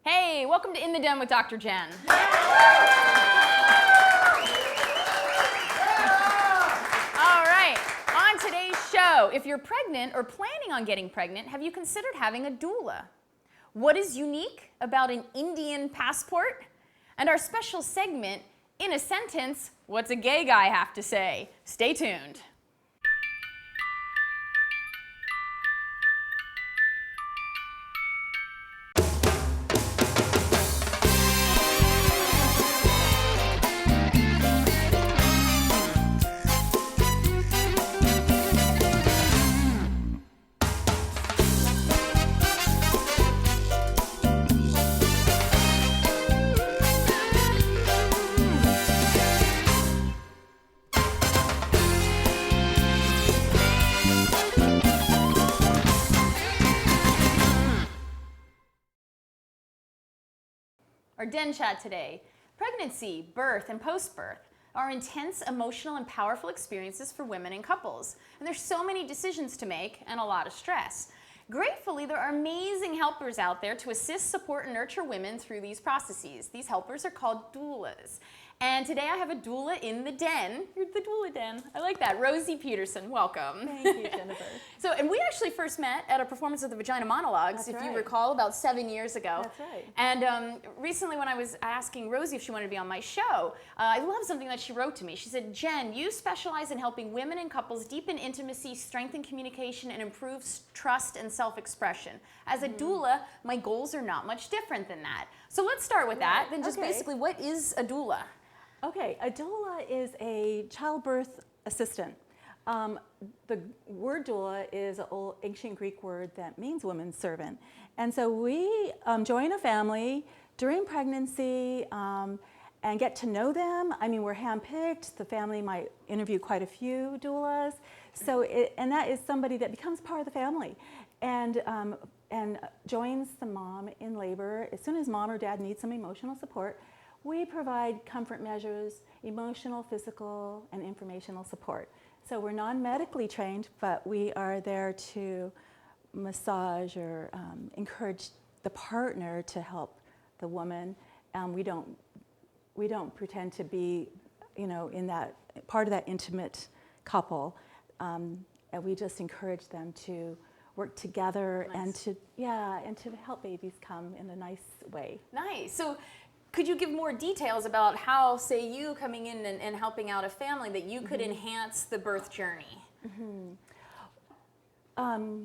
Hey, welcome to In the Den with Dr. Jenn. All right, on today's show, if you're pregnant or planning on getting pregnant, have you considered having a doula? What is unique about an Indian passport? And our special segment, In a Sentence, What's a Gay Guy Have to Say? Stay tuned. Our Den Chat today. Pregnancy, birth, and post-birth are intense, emotional, and powerful experiences for women and couples. And there's so many decisions to make and a lot of stress. Gratefully, there are amazing helpers out there to assist, support, and nurture women through these processes. These helpers are called doulas. And today I have a doula in the den. You're the doula den. I like that. Rosie Peterson, welcome. Thank you, Jennifer. And we actually first met at a performance of the Vagina Monologues, That's if you right. recall, about 7 years ago. That's right. And recently when I was asking Rosie if she wanted to be on my show, I love something that she wrote to me. She said, Jen, you specialize in helping women and couples deepen intimacy, strengthen communication, and improve trust and self-expression. As a doula, my goals are not much different than that. So let's start with that. Then just basically, what is a doula? Okay, a doula is a childbirth assistant. The word doula is an old ancient Greek word that means woman's servant. And so we join a family during pregnancy and get to know them. I mean, we're handpicked. The family might interview quite a few doulas. So, and that is somebody that becomes part of the family and joins the mom in labor. As soon as mom or dad needs some emotional support, we provide comfort measures, emotional, physical, and informational support. So we're non-medically trained, but we are there to massage or encourage the partner to help the woman. We don't pretend to be, in that part of that intimate couple, and we just encourage them to work together and to help babies come in a nice way. Nice. So, could you give more details about how, say, you coming in and helping out a family, that you could enhance the birth journey?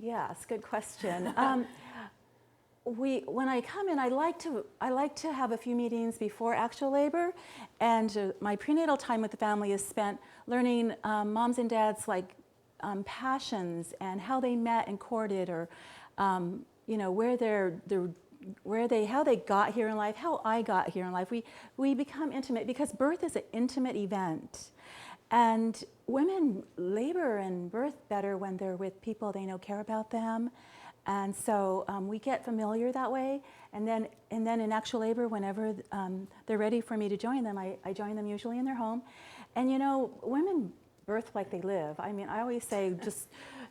Yes, good question. When I come in, I like to have a few meetings before actual labor, and my prenatal time with the family is spent learning moms and dads passions and how they met and courted, or how they got here in life, how I got here in life. We become intimate because birth is an intimate event. And women labor and birth better when they're with people they know care about them. And so we get familiar that way. And then in actual labor, whenever they're ready for me to join them, I join them usually in their home. And women birth like they live. I mean, I always say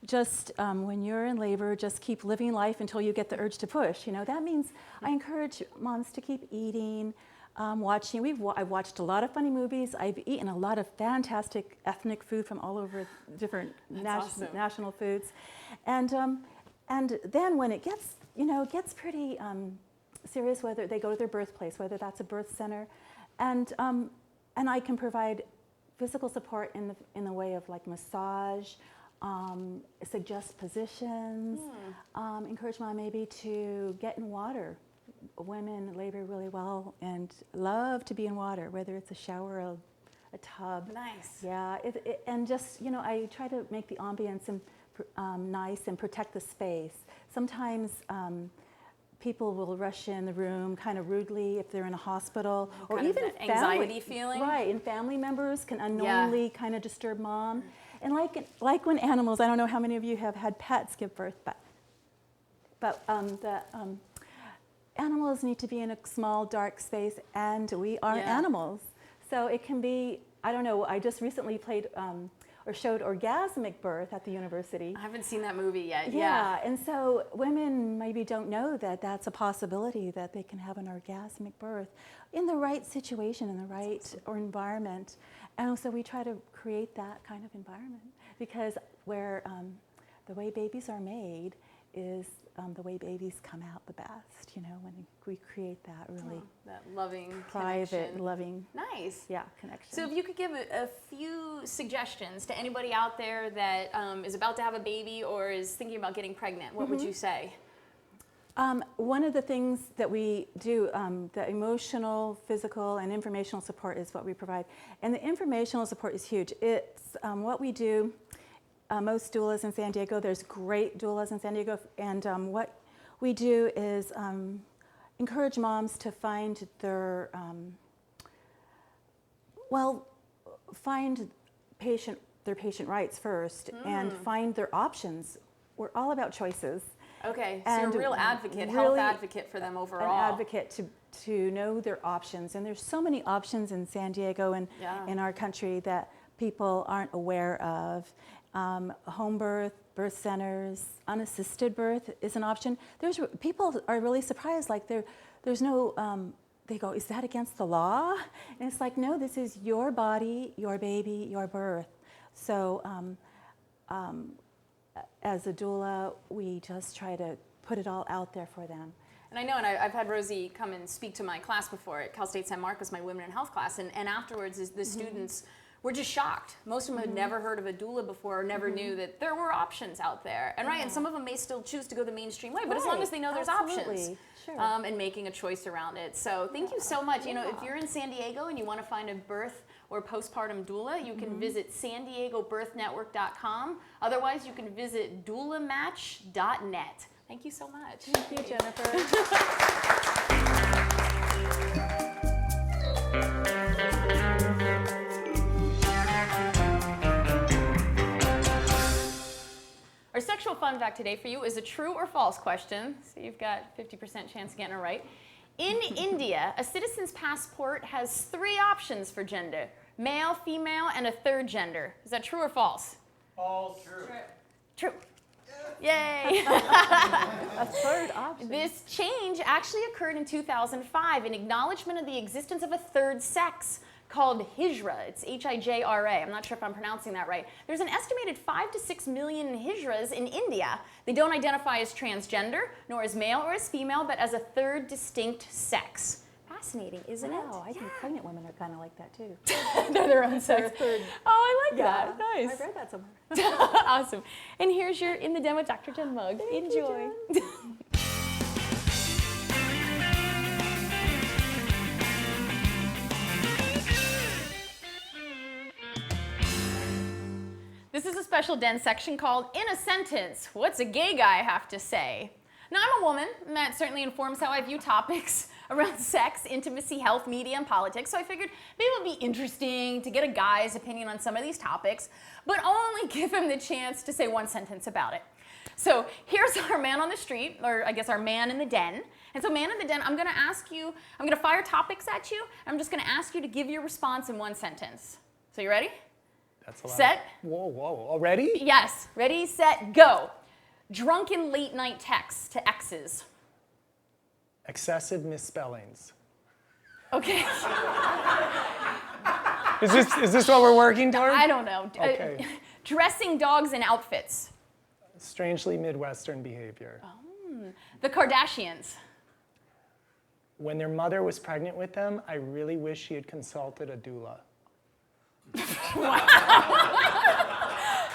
just when you're in labor, just keep living life until you get the urge to push. That means I encourage moms to keep eating, watching. I've watched a lot of funny movies. I've eaten a lot of fantastic ethnic food from all over different national foods, and then when it gets pretty serious, whether they go to their birthplace, whether that's a birth center, and I can provide physical support in the way of massage. Suggest positions, encourage mom maybe to get in water. Women labor really well and love to be in water, whether it's a shower or a tub. Nice. Yeah, and just, I try to make the ambience nice and protect the space. Sometimes people will rush in the room kind of rudely if they're in a hospital, or even that anxiety feeling. Right, and family members can unknowingly kind of disturb mom. And like when animals, I don't know how many of you have had pets give birth, but the animals need to be in a small, dark space, and we are animals. So it can be, I don't know, I just recently played or showed orgasmic birth at the university. I haven't seen that movie yet. Yeah, and so women maybe don't know that that's a possibility, that they can have an orgasmic birth in the right situation, in the right or environment. And so we try to create that kind of environment, because where the way babies are made is the way babies come out the best, you know, when we create that really that loving, private, connection. Loving, nice, connection. So if you could give a few suggestions to anybody out there that is about to have a baby or is thinking about getting pregnant, what would you say? One of the things that we do, the emotional, physical, and informational support is what we provide. And the informational support is huge. It's what we do. Most doulas in San Diego, there's great doulas in San Diego, and what we do is encourage moms to find their, find their patient rights first, and find their options. We're all about choices. Okay, so And you're a real advocate, really health advocate for them overall. An advocate to know their options. And there's so many options in San Diego and in our country that people aren't aware of. Home birth, birth centers, unassisted birth is an option. People are really surprised, like there's no, they go, is that against the law? And it's like, no, this is your body, your baby, your birth. So as a doula, we just try to put it all out there for them. And I know, and I've had Rosie come and speak to my class before at Cal State San Marcos, my Women in Health class, and afterwards the students were just shocked. Most of them had never heard of a doula before, or never knew that there were options out there. And and some of them may still choose to go the mainstream way, but as long as they know there's options. Sure. And making a choice around it. So thank you so much. You know, if you're in San Diego and you want to find a birth or postpartum doula, you can visit sandiegobirthnetwork.com. Otherwise, you can visit doulamatch.net. Thank you so much. Thank you, Jennifer. Our sexual fun fact today for you is a true or false question. So you've got 50% chance of getting it right. In India, a citizen's passport has 3 options for gender: male, female, and a third gender. Is that true or false? All true. True. Yay! A third option. This change actually occurred in 2005 in acknowledgement of the existence of a third sex called Hijra. It's Hijra. I'm not sure if I'm pronouncing that right. There's an estimated 5 to 6 million Hijras in India. They don't identify as transgender, nor as male or as female, but as a third distinct sex. Fascinating, isn't it? Wow, I think pregnant women are kind of like that too. They're their own sex. Third. Oh, I like that. Nice. I've read that somewhere. Awesome. And here's your In the Den with Dr. Jenn mug. Thank you, Enjoy. Jen. This is a special Den section called In a Sentence, What's a Gay Guy Have to Say? Now, I'm a woman, and that certainly informs how I view topics around sex, intimacy, health, media, and politics, so I figured maybe it would be interesting to get a guy's opinion on some of these topics, but only give him the chance to say one sentence about it. So here's our man on the street, or I guess our man in the den. And so man in the den, I'm gonna fire topics at you, and I'm just gonna ask you to give your response in one sentence. So you ready? That's a lot. Set? Whoa, already? Yes. Ready, set, go. Drunken late night texts to exes. Excessive misspellings. Okay. Is this what we're working toward? I don't know. Okay. Dressing dogs in outfits. Strangely Midwestern behavior. The Kardashians. When their mother was pregnant with them, I really wish she had consulted a doula. That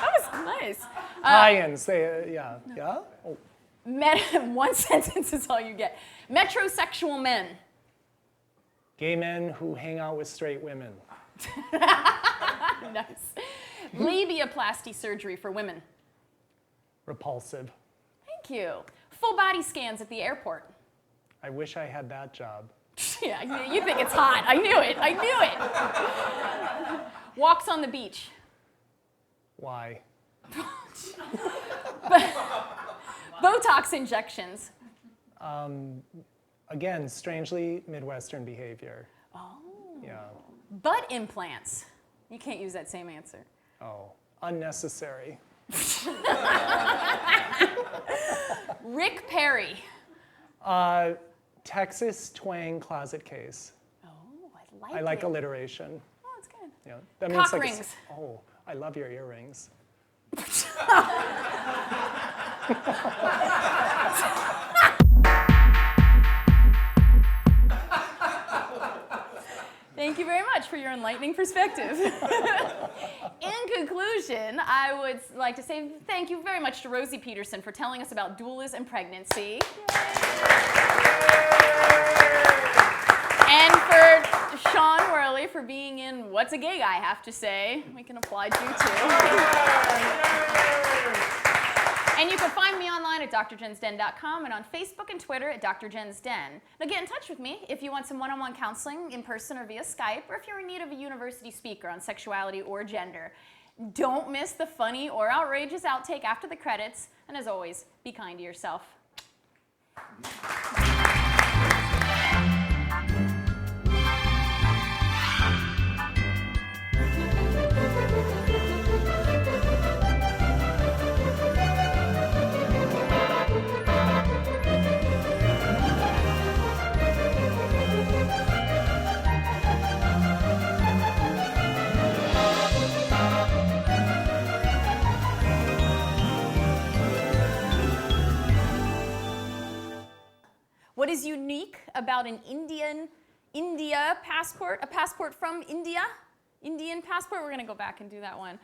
was nice. Tie-ins, yeah. Oh, One sentence is all you get. Metrosexual men. gay men who hang out with straight women. Nice. Labiaplasty surgery for women. Repulsive. Thank you. Full body scans at the airport. I wish I had that job. Yeah, you think it's hot. I knew it. Walks on the beach. Why? Botox injections. Again, strangely Midwestern behavior. Oh. Yeah. Butt implants. You can't use that same answer. Oh. Unnecessary. Rick Perry. Texas twang closet case. Oh, I like it. I like alliteration. Oh, that's good. Yeah, that Cock like rings. Oh, I love your earrings. Thank you very much for your enlightening perspective. In conclusion, I would like to say thank you very much to Rosie Peterson for telling us about doulas and pregnancy. And for Sean Worley for being in What's a Gay Guy Have to Say. We can applaud you too. And you can find me online at drjensden.com and on Facebook and Twitter at drjensden. Now get in touch with me if you want some one-on-one counseling in person or via Skype, or if you're in need of a university speaker on sexuality or gender. Don't miss the funny or outrageous outtake after the credits, and as always, be kind to yourself. What is unique about an India passport, a passport from India? Indian passport? We're gonna go back and do that one.